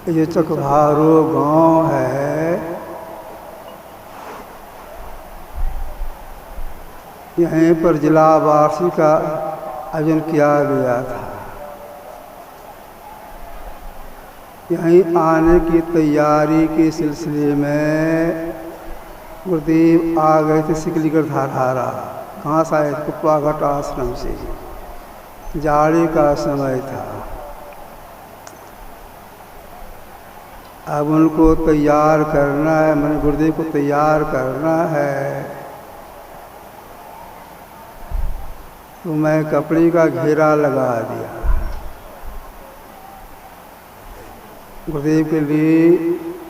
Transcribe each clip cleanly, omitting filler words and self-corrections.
ये चकभारो गांव है, यहीं पर जिला वार्षिक का आयोजन किया गया था। यहीं आने की तैयारी के सिलसिले में गुरुदेव आ गए थे सिकलीगढ़ धारहारा। कहाँ से आए? कुप्पाघाट आश्रम से। जाड़े का समय था। अब उनको तैयार करना है, मैंने गुरुदेव को तैयार करना है, तो मैं कपड़े का घेरा लगा दिया। गुरुदेव के लिए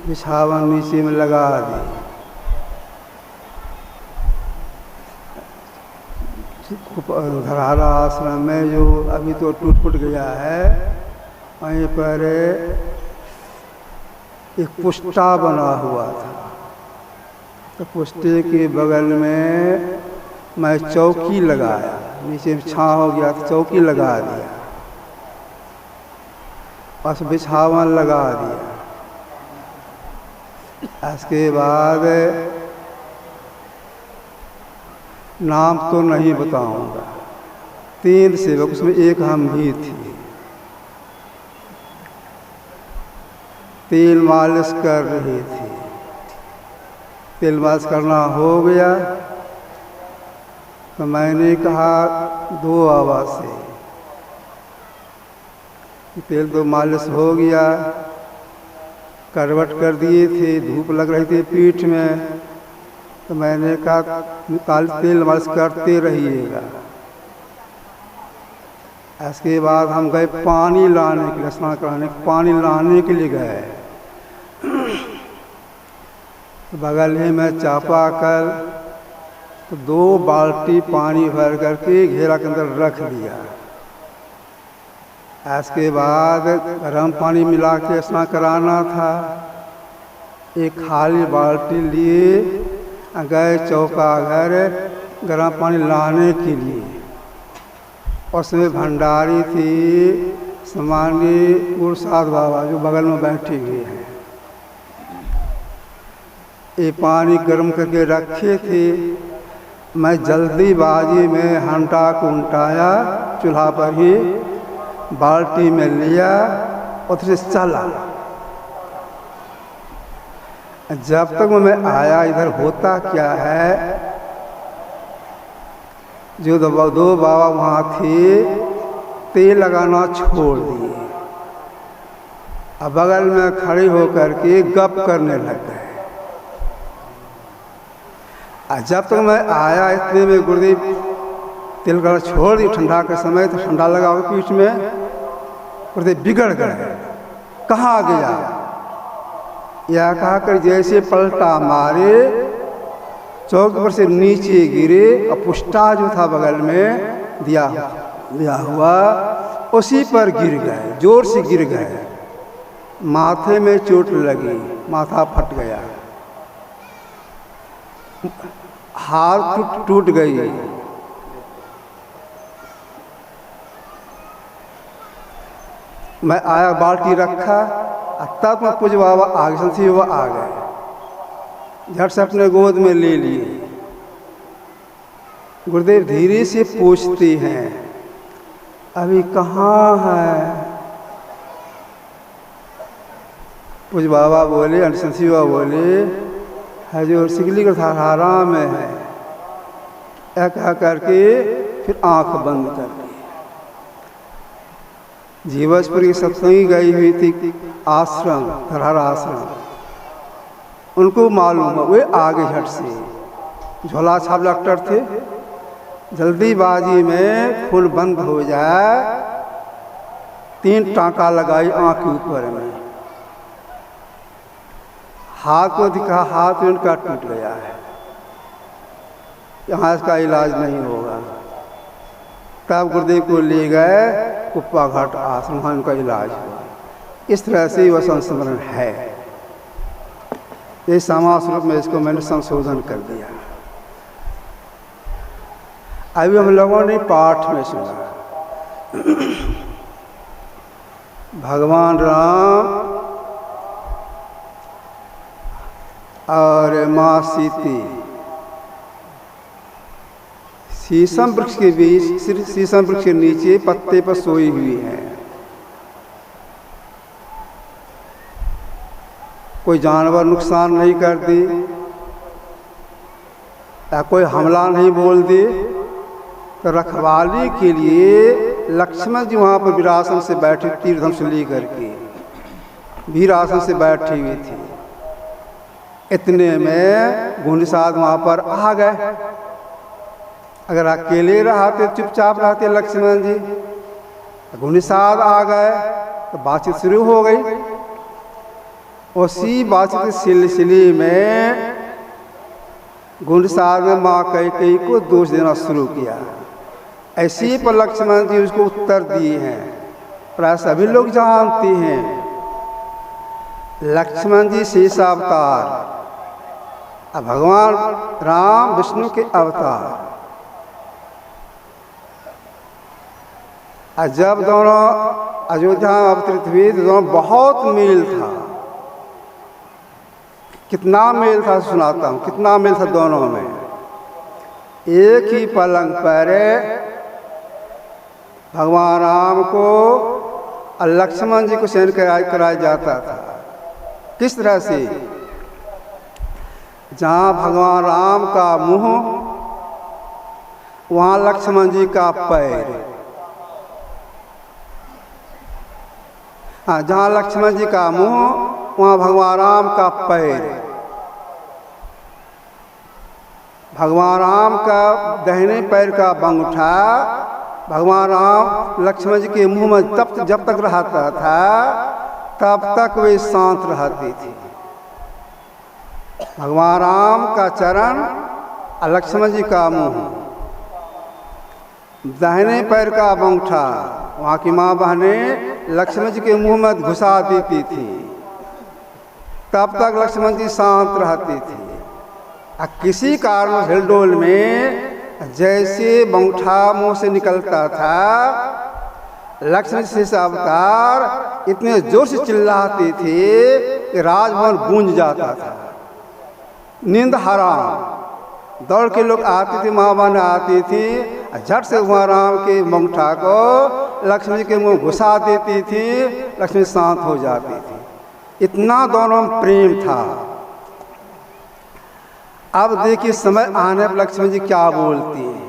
बिछावन नीचे में लगा दी। धरहारा आश्रम में जो अभी तो टूट फूट गया है, वहीं पर एक पुष्टा बना हुआ था। तो पुष्टे के बगल में मैं चौकी लगाया, नीचे में छाँव हो गया तो चौकी लगा दिया, बस बिछावन लगा दिया। इसके बाद नाम तो नहीं बताऊंगा, 3 सेवक, उसमें एक हम भी थे। तेल मालिश कर रहे थे। तेल मालिश करना हो गया तो मैंने कहा 2 आवाज़ से, तेल तो मालिश हो गया, करवट कर दिए थे, धूप लग रही थी पीठ में, तो मैंने कहा तेल मालिश करते रहिएगा। इसके बाद हम गए पानी लाने के लिए, स्नान कराने, पानी लाने के लिए गए। तो बगल ही में चापाकल, तो 2 बाल्टी पानी भर करके घेरा के अंदर रख दिया। इसके बाद गर्म पानी मिला के स्नान कराना था। एक खाली बाल्टी लिए गए चौका घर गर्म पानी लाने के लिए। उसमें भंडारी थी समानी गुरुसाद बाबा, जो बगल में बैठे हुए हैं। ये पानी गर्म करके रखे थे। मैं जल्दीबाजी में हंटा को उल्टाया, चूल्हा पर ही बाल्टी में लिया और फिर चला। जब तक मैं आया, इधर होता क्या है, जो 2 बाबा वहाँ थे, तेल लगाना छोड़ दिए। अब बगल में खड़े होकर के गप करने लग गए। जब तक मैं आया, इतने में गुरुदेव तेल लगाना छोड़ दी। ठंडा के समय तो ठंडा लगा हुआ पीठ में, गुरुदेव बिगड़ गए। कहाँ गया? यह कहकर जैसे पलटा मारे, चौक पर से नीचे गिरे और पुष्टा जो था बगल में दिया हुआ, उसी पर गिर गए, जोर से गिर गए। माथे में चोट लगी, माथा फट गया, हाथ टूट गई। मैं आया, बाल्टी रखा, तब मैं पूज बाबा आ गए, संसी बाबा आ गए, झट से अपने गोद में ले लिए। गुरुदेव धीरे से पूछते हैं, अभी कहाँ है? पूज बाबा बोले, संसी बाबा बोले, हजूर सिकलीगढ़ धारहारा में है। यह कह करके फिर आंख बंद कर दी। जीवजपुर की सत्संगी गई हुई थी आश्रम, धरहारा आश्रम, उनको मालूम है, वे आगे झट से। झोला छाप डॉक्टर थे, जल्दीबाजी में खून बंद हो जाए, 3 टाँका लगाई आँख के ऊपर में। हाथ को दिखा, हाथ उनका टूट गया है, यहाँ इसका इलाज नहीं होगा। तब गुरुदेव को ले गए कुप्पाघाट आश्रम, वहाँ उनका इलाज हुआ। इस तरह से वह संस्मरण है। ये समाज रूप में इसको मैंने संशोधन कर दिया। अभी हम लोगों ने पाठ में सुना, भगवान राम और माँ सीती शीशम वृक्ष के बीच, शीशम वृक्ष के नीचे पत्ते पर सोई हुई है। कोई जानवर नुकसान नहीं करती या कोई हमला नहीं बोल दी, तो रखवाली के लिए लक्ष्मण जी वहाँ पर वीरासन से बैठे, तीर धनुष लेकर के वीरासन से बैठी हुई थी। इतने में घुंडसाद वहाँ पर आ गए। अगर अकेले रहते, चुपचाप रहते लक्ष्मण जी, घुंडसाद आ गए तो बातचीत शुरू हो गई। उसी बातचीत के सिलसिले में घुंडसाद ने माँ कैकेयी को दोष देना शुरू किया। ऐसे पर लक्ष्मण जी उसको उत्तर दिए हैं। प्राय सभी लोग जानते हैं लक्ष्मण जी शेषावतार, अब भगवान राम विष्णु के अवतार। जब दोनों अयोध्या में अवतरित हुए तो दोनों बहुत मेल था। कितना मेल था सुनाता हूँ, कितना मेल था दोनों में। एक ही पलंग पर भगवान राम को और लक्ष्मण जी को शयन कराया जाता था। किस तरह से? जहाँ भगवान राम का मुंह, वहाँ लक्ष्मण जी का पैर। हाँ, जहाँ लक्ष्मण जी का मुंह, वहाँ भगवान राम का पैर। भगवान राम का दाहिने पैर का अंगूठा भगवान राम लक्ष्मण जी के मुंह में जब तक रहता था तब तक वे शांत रहते थे। भगवान राम का चरण और लक्ष्मण जी का मुंह, दाहिने पैर का अंगूठा वहाँ की माँ बहनें लक्ष्मण जी के मुंह में घुसा देती थी, तब तक लक्ष्मण जी शांत रहते थे। किसी कारण हिलडोल में जैसे अंगूठा मुंह से निकलता था, लक्ष्मण जी से अवतार इतने जोर से चिल्लाते थे कि राजभवन गूंज जाता था। नींद हराम, दौड़ के लोग आते थे, माँ बहन आती थी, झट से वहाँ राम के अंगूठा को लक्ष्मण जी के मुंह घुसा देती थी, लक्ष्मण शांत हो जाती थी। इतना दोनों में प्रेम था। अब देखिए समय आने पर लक्ष्मण जी क्या बोलती हैं।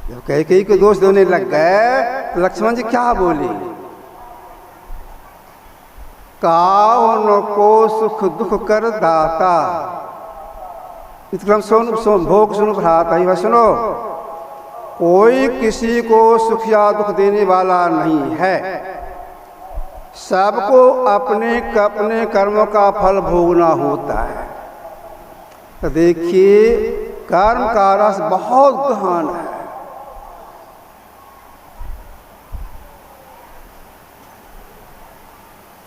जब कैकेयी को दोष देने लग गए तो लक्ष्मण जी क्या बोले? काउन को सुख दुख कर दाता, भोग सुनो भ्राता। ही सुनो, कोई किसी को सुख या दुख देने वाला नहीं है, सबको अपने अपने कर्मों का फल भोगना होता है। तो देखिए कर्म का रस बहुत गहन है।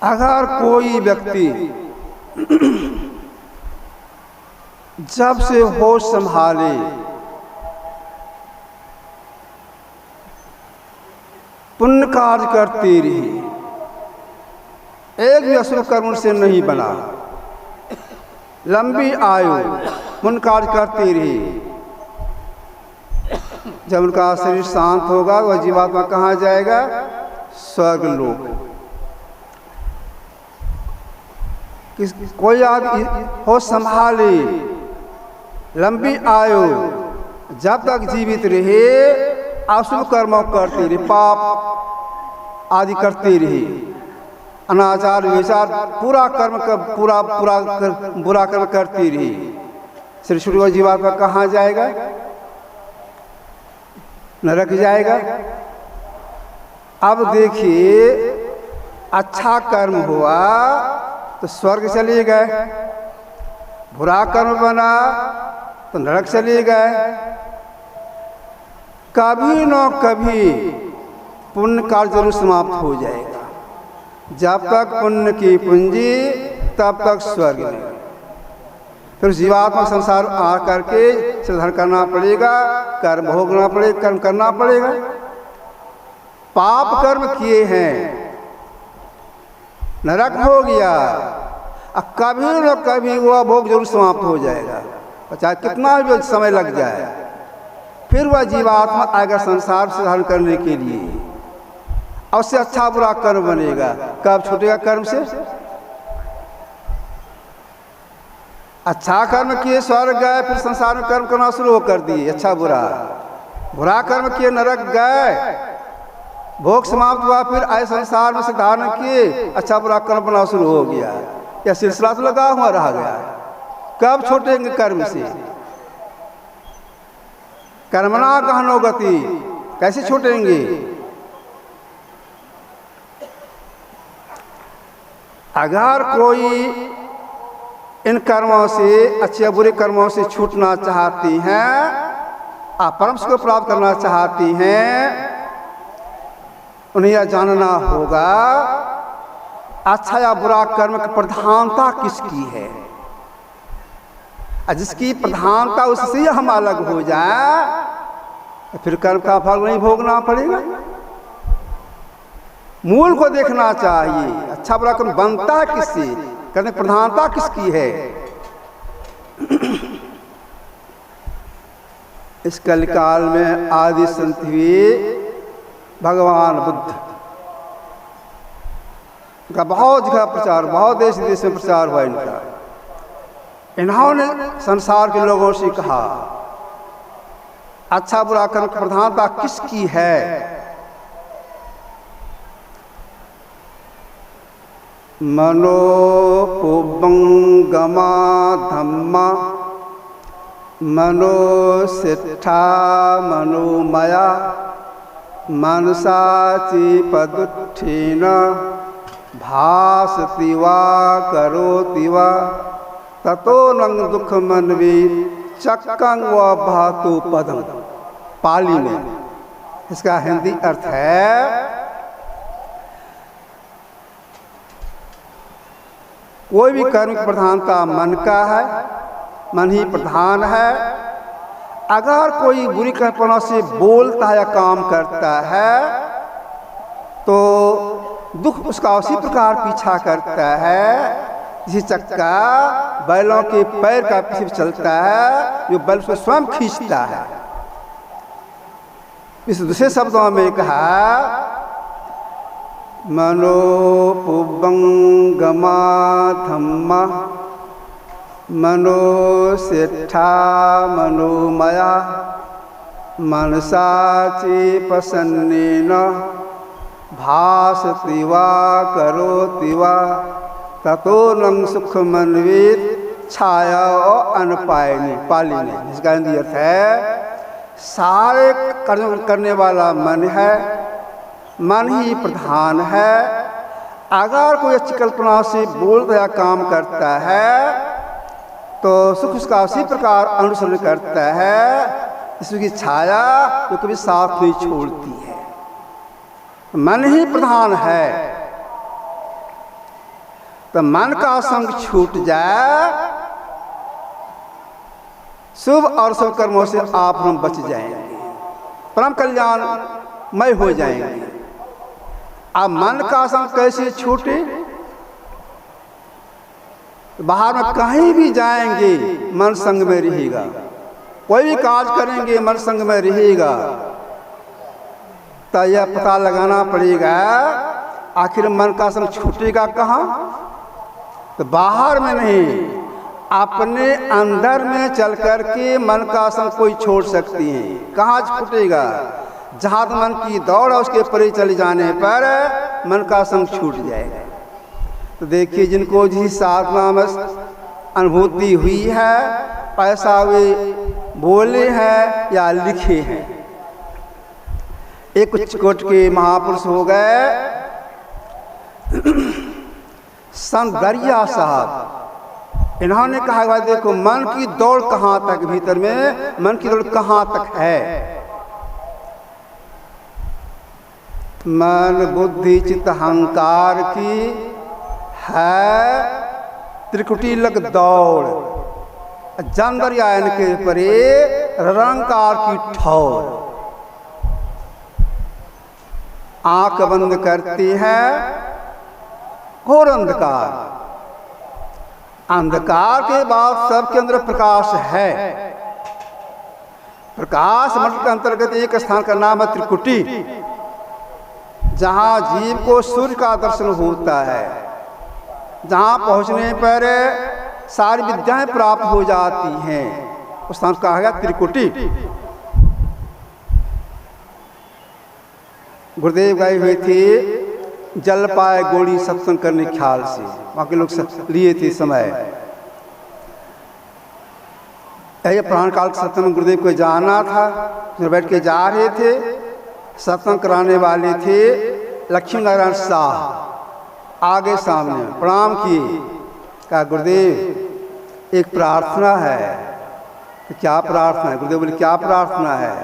अगर कोई व्यक्ति जब से होश संभाले पुण्य कार्य करती रही, एक भी अशुभ कर्म से नहीं बना, लंबी आयु पुण्य कार्य करती रही, जब उनका शरीर शांत होगा वह जीवात्मा कहाँ जाएगा? स्वर्ग लोक। कोई आदमी हो संभाले, लंबी आयु, जब तक जीवित रहे अशुभ कर्म करती रही, पाप आदि करती रही, अनाचार विचार पूरा कर्म कर, बुरा कर्म करती रही, श्री शुरू जीवात्मा कहाँ जाएगा? नरक जाएगा। अब देखिए अच्छा कर्म हुआ तो स्वर्ग चले गए, बुरा कर्म बना तो नरक चले गए। कभी न कभी पुण्य कार्य जरूर समाप्त हो जाएगा। जब तक पुण्य की पूंजी तब तक स्वर्ग नहीं। फिर जीवात्मा संसार आ करके साधन करना पड़ेगा, कर्म भोगना पड़ेगा, कर्म करना पड़ेगा। पाप कर्म किए हैं, नरक हो गया, कभी न कभी वह भोग जरूर समाप्त हो जाएगा, चाहे कितना भी समय लग जाए। फिर वह जीवात्मा आएगा संसार से धारण करने के लिए, और उससे अच्छा बुरा कर्म बनेगा। कब छूटेगा कर्म से? अच्छा कर्म किए स्वर्ग गए, फिर संसार में कर्म करना शुरू कर दिए, अच्छा बुरा। बुरा कर्म किए नरक गए, भोग समाप्त हुआ, फिर आए संसार में से धारण किए, अच्छा बुरा कर्म बनाना शुरू हो गया। यह सिलसिला तो लगा हुआ रह गया। कब छूटेंगे कर्म से? कर्मणा गहनो गति, कैसे छूटेंगे? अगर कोई इन कर्मों से, अच्छे बुरे कर्मों से छूटना चाहती हैं, परम सुख को प्राप्त करना चाहती हैं, उन्हें यह जानना होगा अच्छा या बुरा कर्म की प्रधानता किसकी है। जिसकी प्रधानता उससे हम अलग हो जाए, फिर कर्म का फल नहीं भोगना पड़ेगा। मूल को देखना चाहिए, अच्छा बुरा कर्म बनता है किससे, करने प्रधानता किसकी है। इस कलिकाल में आदि संत हुए भगवान बुद्ध का बहुत जगह प्रचार, बहुत देश विदेश में प्रचार हुआ इनका। इन्होंने संसार के लोगों से कहा अच्छा बुरा कर्म की प्रधानता किसकी है। मनोपुबंगमा धम्मा मनोसिट्ठा मनोमया मनसाची पदुत्थेन भासति वा करोति वा ततो नंग दुख मनवे चक्कं व भातु पदम। पाली में इसका हिंदी अर्थ है कोई भी कर्म की प्रधानता मन का है, मन ही प्रधान है। अगर कोई बुरी कल्पना से बोलता है या काम करता है तो दुख उसका उसी प्रकार पीछा करता है जिस चक्का बैलों के पैर का पीछे चलता है, जो बैल उसको स्वयं खींचता है। इस दूसरे शब्दों में कहा मनोपुबंगमा धम्मा मनोसिट्ठा मनोमया मनसाची प्रसन्नेन भासति वा करोति वा ततो नंग सुख मनवेत छाया और अनपायनी। पाली में इसका हिंदी अर्थ है सारे कर्म करने वाला मन है, मन ही प्रधान है। अगर कोई अच्छी कल्पना से बोलता या काम करता है तो सुख उसका उसी प्रकार अनुसरण करता है, इसकी छाया जो कभी साथ नहीं छोड़ती है। मन ही प्रधान है, तो मन का संग छूट जाए, शुभ और शुभ कर्मों से आप हम बच जाएंगे, परम कल्याणमय हो जाएंगे। अब मन का संग कैसे छूटे? बाहर में कहीं भी जाएंगे मन संग में रहेगा, कोई भी कार्य करेंगे मन संग में रहेगा। तो यह पता लगाना पड़ेगा आखिर मन का संग छूटेगा कहाँ? तो बाहर में नहीं, अपने अंदर में चल कर के मन का संग कोई छोड़ सकती है। कहाँ छूटेगा? जहाँ मन की दौड़ है उसके परे चले जाने पर मन का संग छूट जाएगा। तो देखिए जिनको जिस साधना में अनुभूति हुई है ऐसा वे बोले हैं या लिखे हैं। एक कुछ कोट के महापुरुष हो गए संत दरिया साहब। इन्होंने कहा भाई देखो मन की दौड़ कहाँ तक, भीतर में मन की दौड़ कहाँ तक है। मन बुद्धि चित्त अहंकार की है त्रिकुटी लग दौड़, जन दरियायन के परे रंकार की ठौर। आंख बंद करती है घोर अंधकार, अंधकार के बाद सबके अंदर प्रकाश है। प्रकाश मंडल के अंतर्गत एक स्थान का नाम है त्रिकुटी, जहाँ जीव को सूर्य का दर्शन होता है, जहाँ पहुँचने पर सारी विद्याएं प्राप्त हो जाती हैं। उस स्थान को कहा गया त्रिकुटी। गुरुदेव गए हुए थे जलपाए गोड़ी सत्संग करने के ख्याल से, वहाँ के लोग लिए थे समय। यही प्राण काल के सत्संग में गुरुदेव को जाना था, जो बैठ के जा रहे थे। सत्संग कराने वाले थे लक्ष्मी नारायण शाह, आगे सामने प्रणाम किए, कहा गुरुदेव एक प्रार्थना है। क्या प्रार्थना है? गुरुदेव बोले क्या प्रार्थना है?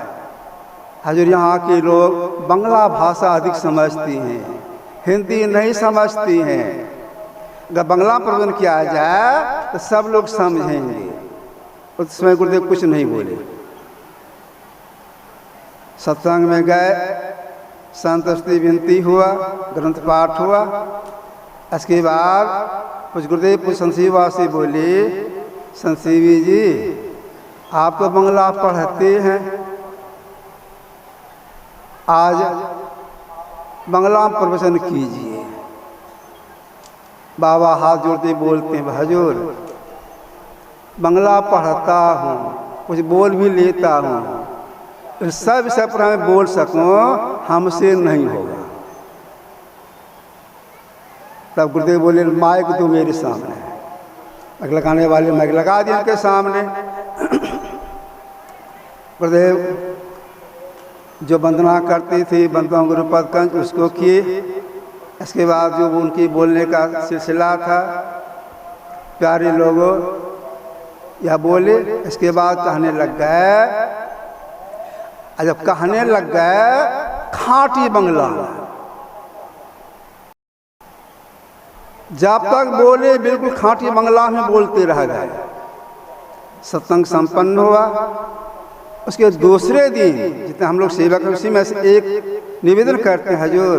हजूर यहाँ के लोग बंगला भाषा अधिक समझती हैं, हिंदी नहीं समझती हैं। अगर बंगला प्रबंध किया जाए तो सब लोग समझेंगे। उस समय गुरुदेव कुछ नहीं बोले। सत्संग में गए, संतुष्टि विनती हुआ, ग्रंथ पाठ हुआ। इसके बाद कुछ गुरुदेव कुछ संसीवा से बोले, संसीवी जी आप तो बंगला पढ़ते हैं, आज बंगला में प्रवचन कीजिए। बाबा हाथ जोड़ते बोलते हैं, हजूर बंगला पढ़ता हूँ, कुछ बोल भी लेता हूँ, सब विषय पर मैं बोल सकूँ, हमसे नहीं होगा। तब गुरुदेव बोले माइक तो मेरे सामने है। माइक लगाने वाले माइक लगा दिया उनके सामने। गुरुदेव जो वंदना करते थे वंदना गुरुपद कंज उसको किए। इसके बाद जो उनकी बोलने का सिलसिला था, प्यारे लोगों यह बोले। इसके बाद कहने लग गए, जब कहने लग गए खाटी बंगला, जब तक बोले बिल्कुल खाटी बंगला में बोलते रह गए। सत्संग संपन्न हुआ। उसके दूसरे दिन जितने हम लोग सेवा कर, उसी में से एक निवेदन करते हैं, हजूर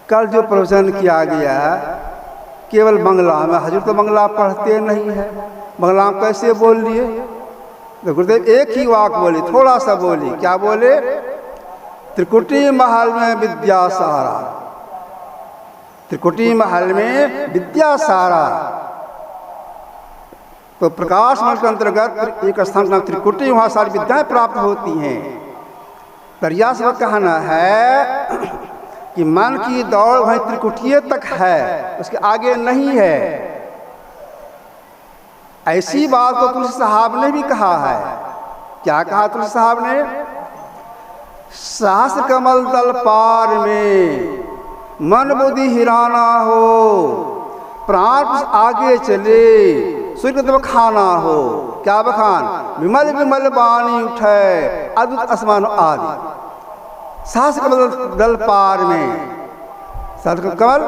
कल जो प्रवचन किया गया केवल बंगला में, हजूर तो बंगला पढ़ते नहीं है, बंगला में कैसे बोल लिए? तो गुरुदेव एक ही वाक बोले, थोड़ा सा बोली। क्या बोले? त्रिकुटी महल में विद्या सारा, त्रिकुटी महल में विद्या सारा। तो प्रकाश मंडल के अंतर्गत एक स्थान का त्रिकुटी, वहाँ सारी विद्याएं प्राप्त होती हैं। प्रयास वह कहना है कि मन की दौड़ वहीं त्रिकुटीय तक है, उसके आगे नहीं है। ऐसी बात को तुलसी साहब ने भी कहा है। क्या कहा तुलसी साहब ने? सहस्र कमल दल पार में मन बुद्धि हिराना हो, प्राण आगे चले सूर्य तब खाना हो। क्या बखान? विमल विमल बाणी उठे अद्भुत आसमान आदि। सहस्र कमल दल पार में, सहस्र कमल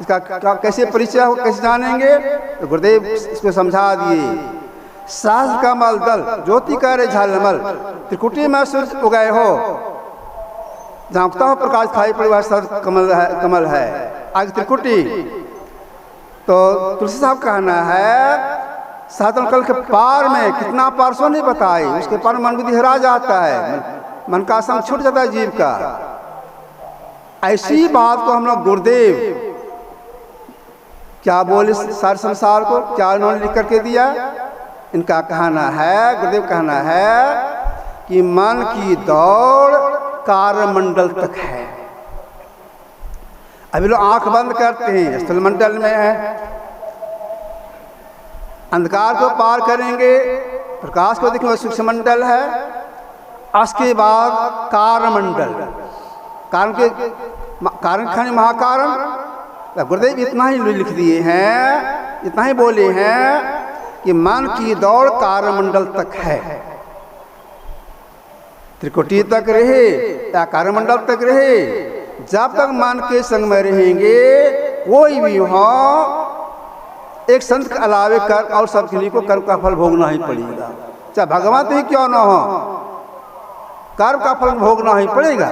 इसका कैसे परिचय हो, कैसे जानेंगे? तो गुरुदेव इसको समझा दिए। सहस्र कमल दल ज्योति करे झलमल, त्रिकुटी में सूर्य उगए हो, झांकता हो प्रकाश खाई पड़ी वह सहस्र कमल है, आगे त्रिकुटी। तो तुलसी साहब कहना है साधन कल के पार में, कितना पार सो नहीं बताए, उसके पार मन बुद्धि हरा जाता है, मन का संग छूट जाता है जीव का। ऐसी बात को हम लोग गुरुदेव क्या बोले सारे संसार को, क्या उन्होंने लिख करके दिया? इनका कहना है, गुरुदेव कहना है कि मन की दौड़ कारमंडल तक है। अभी लोग आंख बंद करते हैं, स्थल मंडल में है, अंधकार को पार करेंगे, प्रकाश को देखेंगे, सूक्ष्म मंडल है। उसके बाद कारमंडल, कारण के कारण खाने महाकारण। गुरुदेव इतना ही लिख दिए हैं, इतना ही बोले हैं कि मन की दौड़ कारमंडल तक है। त्रिकुटी तक रहे या कारमंडल तक रहे, जब तक मन के संग में रहेंगे कोई भी हो, एक संत के अलावे कर और सब के लिए को कर्म का फल भोगना ही पड़ेगा। चाहे भगवान ही क्यों ना हो, कर्म का फल भोगना ही पड़ेगा।